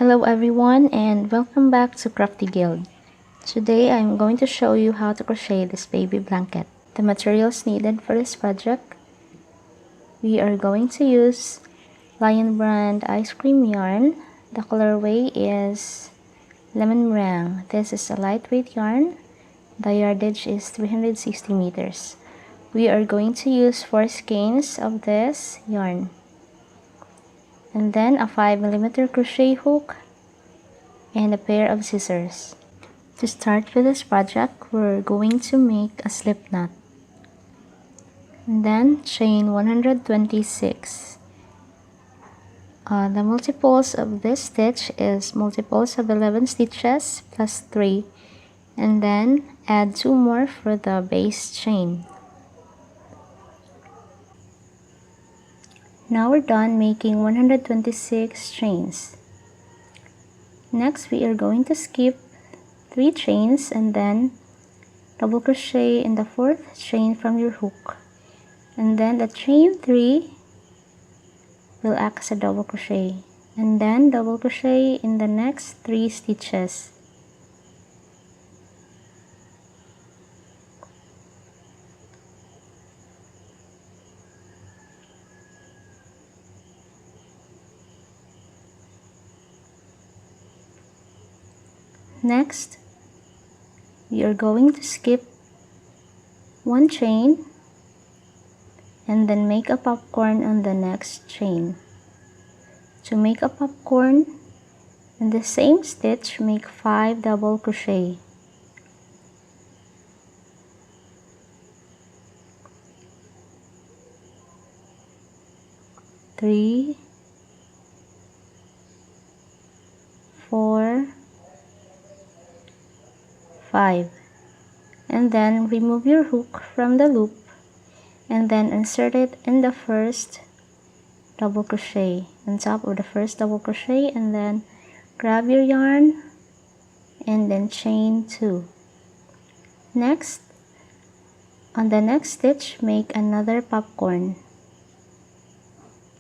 Hello everyone and welcome back to Crafty Guild. Today I'm going to show you how to crochet this baby blanket. The materials needed for this project: we are going to use Lion brand ice cream yarn. The colorway is lemon meringue. This is a lightweight yarn. The yardage is 360 meters. We are going to use 4 skeins of this yarn, and then a 5mm crochet hook and a pair of scissors. To start with this project, we're going to make a slip knot, and then chain 126. The multiples of this stitch is multiples of 11 stitches plus 3, and then add 2 more for the base chain. Now we're done making 126 chains. Next, we are going to skip 3 chains and then double crochet in the 4th chain from your hook, and then the chain 3 will act as a double crochet, and then double crochet in the next 3 stitches. Next, we are going to skip 1 chain and then make a popcorn on the next chain. To make a popcorn, in the same stitch, make 5 double crochet. Three, 4, 5, and then remove your hook from the loop and then insert it in the first double crochet on top of the first double crochet, and then grab your yarn and then chain 2. Next, on the next stitch, make another popcorn.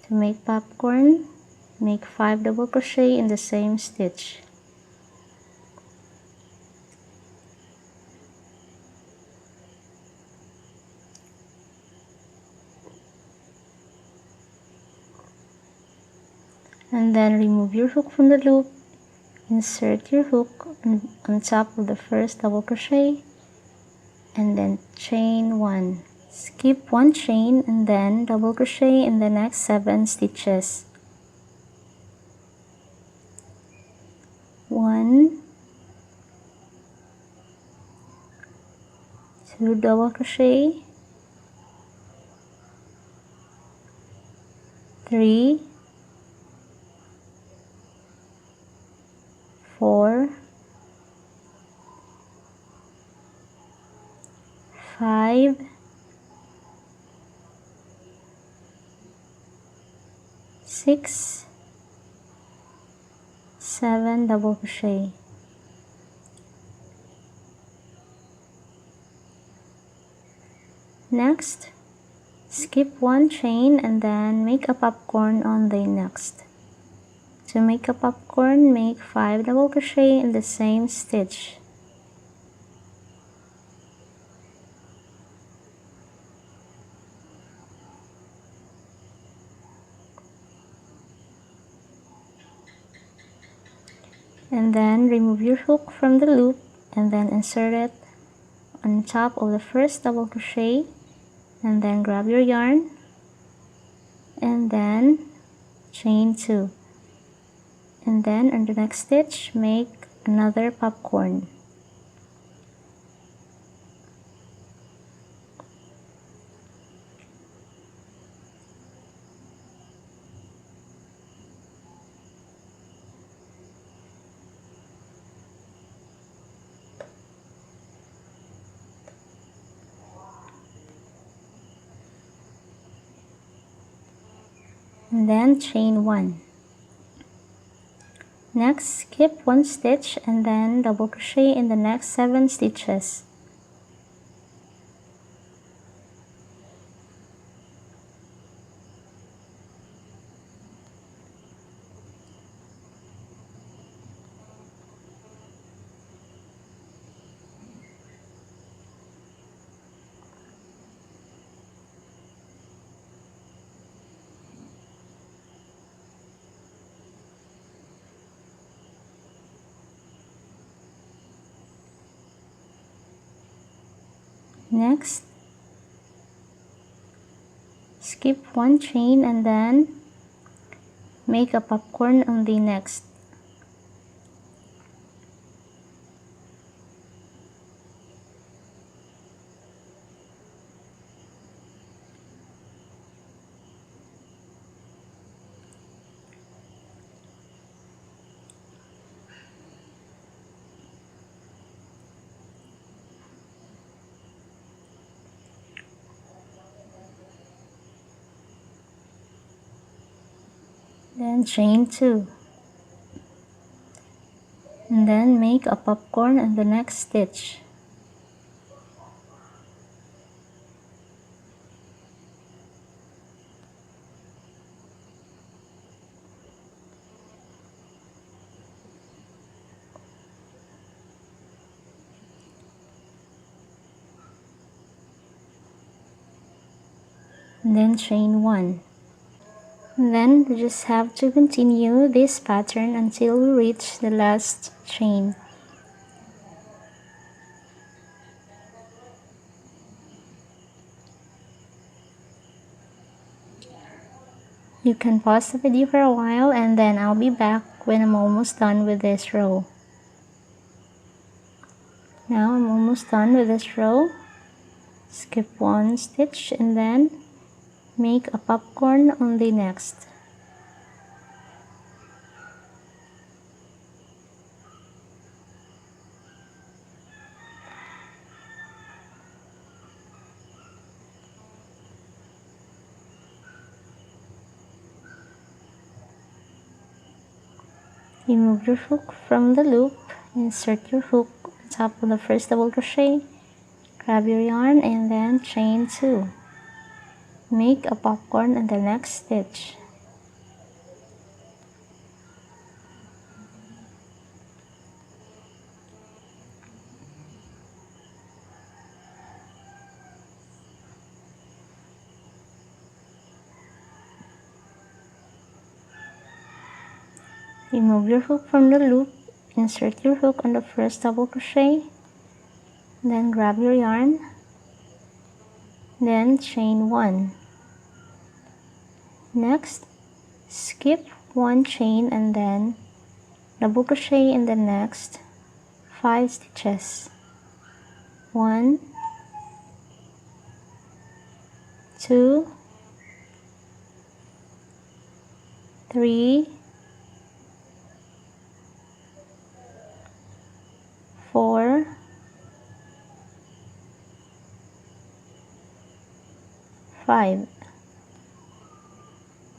To make popcorn, make 5 double crochet in the same stitch. And then remove your hook from the loop, insert your hook on top of the first double crochet, and then chain 1. Skip 1 chain and then double crochet in the next 7 stitches. 1, 2 double crochet, 3, 4, 5, 6, 7 double crochet. Next, skip 1 chain and then make a popcorn on the next. To make a popcorn, make 5 double crochet in the same stitch. And then remove your hook from the loop and then insert it on top of the first double crochet, and then grab your yarn and then chain 2, and then on the next stitch make another popcorn. And then chain 1. Next, skip 1 stitch and then double crochet in the next 7 stitches. Next, skip one chain and then make a popcorn on the next. Then chain 2, and then make a popcorn in the next stitch. And then chain 1. And then we just have to continue this pattern until we reach the last chain. You can pause the video for a while and then I'll be back when I'm almost done with this row. Now I'm almost done with this row. Skip one stitch and then make a popcorn on the next. Remove your hook from the loop, insert your hook on top of the first double crochet, grab your yarn and then chain 2. Make a popcorn in the next stitch. Remove your hook from the loop, insert your hook on the first double crochet, then grab your yarn, then chain 1. Next, skip one chain and then double crochet in the next 5 stitches. 1, 2, 3, 4, 5.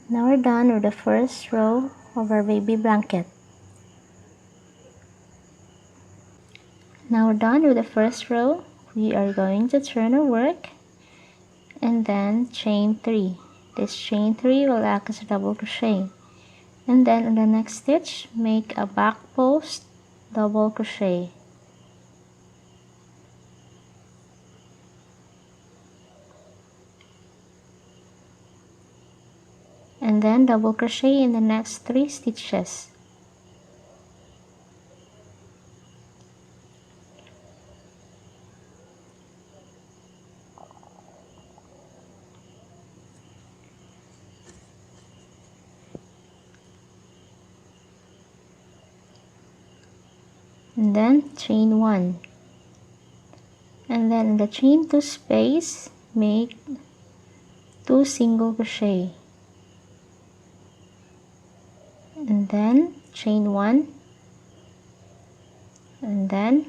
Now we're done with the first row of our baby blanket. Now we're done with the first row. We are going to turn our work and then chain 3. This chain 3 will act as a double crochet. And then in the next stitch, make a back post double crochet. And then double crochet in the next 3 stitches. And then chain 1. And then in the chain 2 space, make 2 single crochet. And then chain 1, and then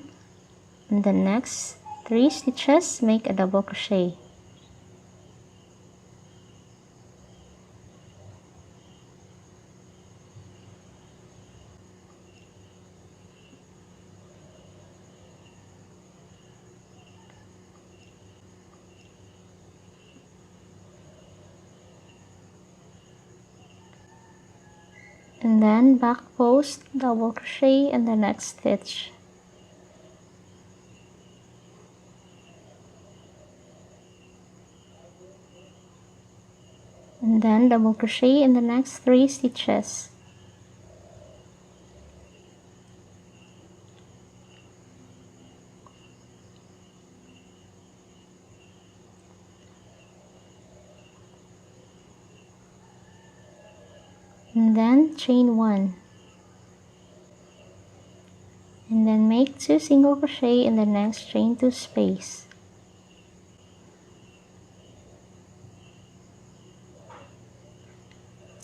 in the next 3 stitches make a double crochet. And then back post double crochet in the next stitch. And then double crochet in the next 3 stitches. and then chain 1, and then make 2 single crochet in the next chain 2 space.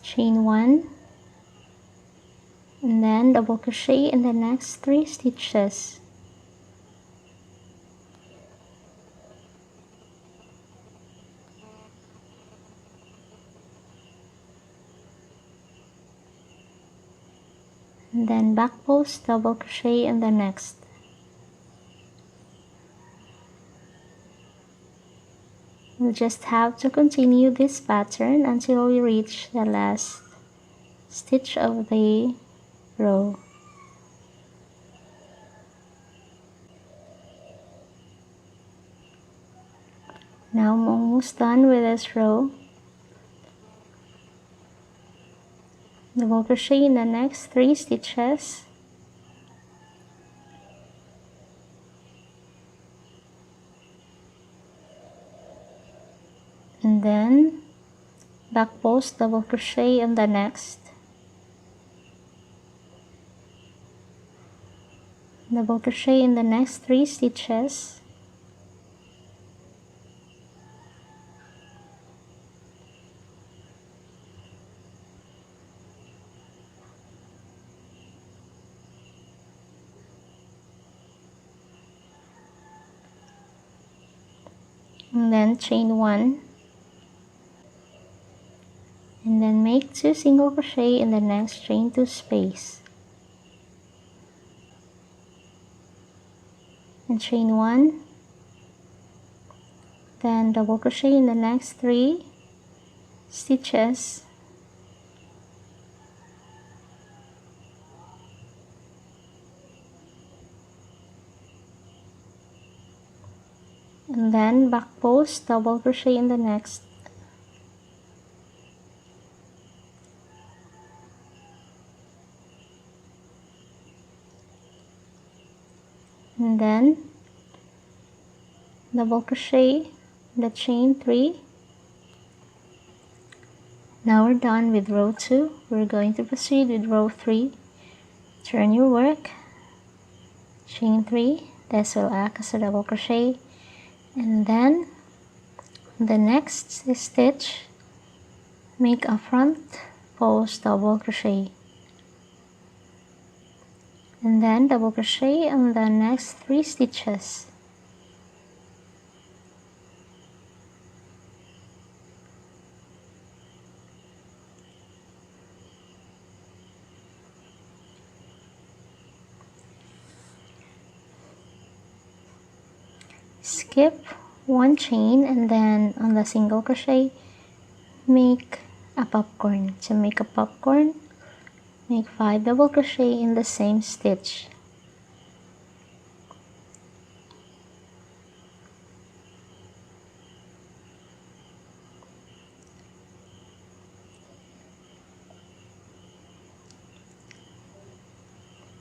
Chain 1, and then double crochet in the next 3 stitches. And then back post double crochet in the next. We'll just have to continue this pattern until we reach the last stitch of the row. Now I'm almost done with this row. Double crochet in the next 3 stitches. And then back post double crochet in the next. Double crochet in the next 3 stitches. And then chain 1, and then make 2 single crochet in the next chain 2 space, and chain 1, then double crochet in the next 3 stitches, and then back post double crochet in the next. And then double crochet the chain 3. Now we're done with row 2. We're going to proceed with row 3. Turn your work, chain 3, this will act as a double crochet, and then the next stitch make a front post double crochet, and then double crochet on the next 3 stitches. Skip 1 chain, and then on the single crochet make a popcorn. To make a popcorn, make 5 double crochet in the same stitch.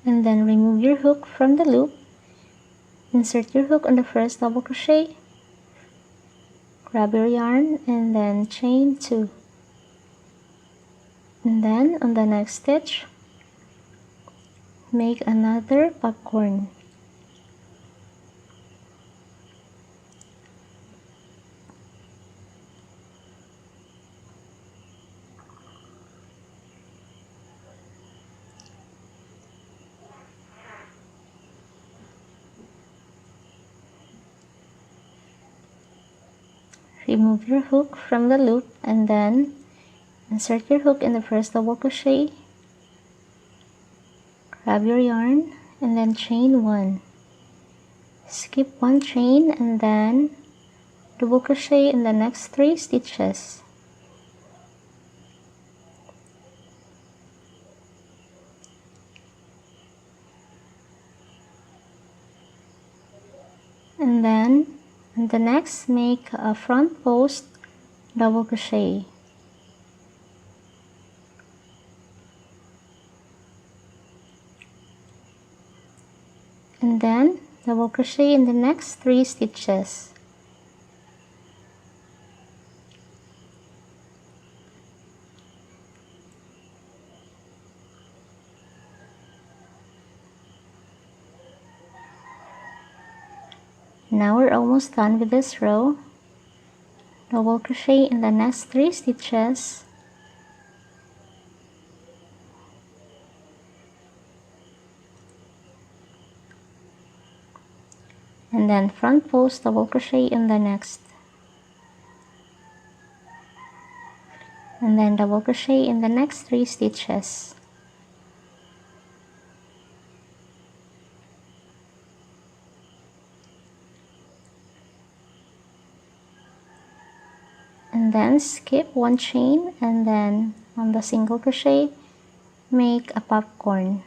And then remove your hook from the loop. Insert your hook on the first double crochet, grab your yarn, and then chain 2. And then on the next stitch, make another popcorn. Remove your hook from the loop, and then insert your hook in the first double crochet, grab your yarn, and then chain 1. Skip 1 chain, and then double crochet in the next 3 stitches. And then in the next, make a front post double crochet. And then double crochet in the next 3 stitches. Now we're almost done with this row. Double crochet in the next 3 stitches. And then front post double crochet in the next. And then double crochet in the next 3 stitches. And then skip 1 chain, and then on the single crochet make a popcorn.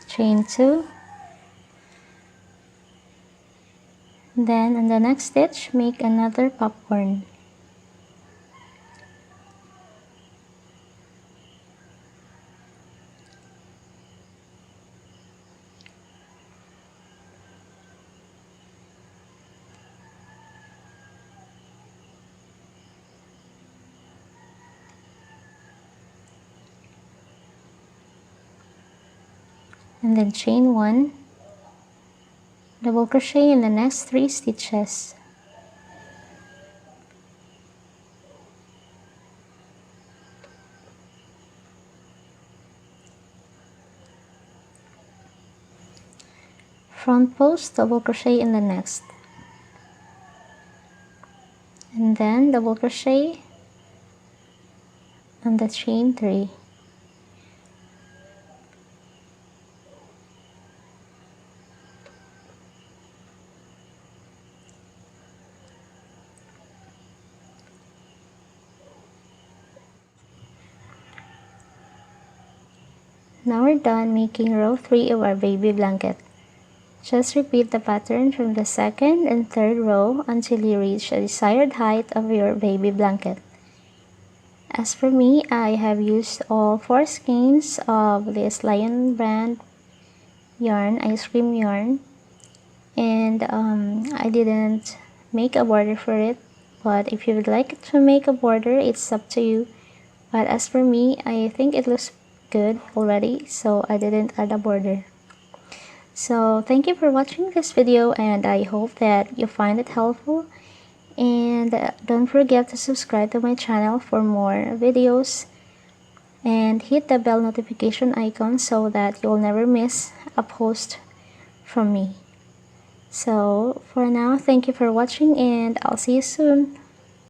Chain 2. Then in the next stitch make another popcorn. And then chain 1, double crochet in the next 3 stitches. Front post double crochet in the next, and then double crochet on the chain 3. Now we're done making row 3 of our baby blanket. Just repeat the pattern from the second and third row until you reach the desired height of your baby blanket. As for me, I have used all 4 skeins of this Lion brand yarn, ice cream yarn, and I didn't make a border for it, but if you would like to make a border, it's up to you. But as for me, I think it looks good already, so I didn't add a border. So thank you for watching this video, and I hope that you find it helpful. And don't forget to subscribe to my channel for more videos, and hit the bell notification icon so that you'll never miss a post from me. So for now, thank you for watching, and I'll see you soon.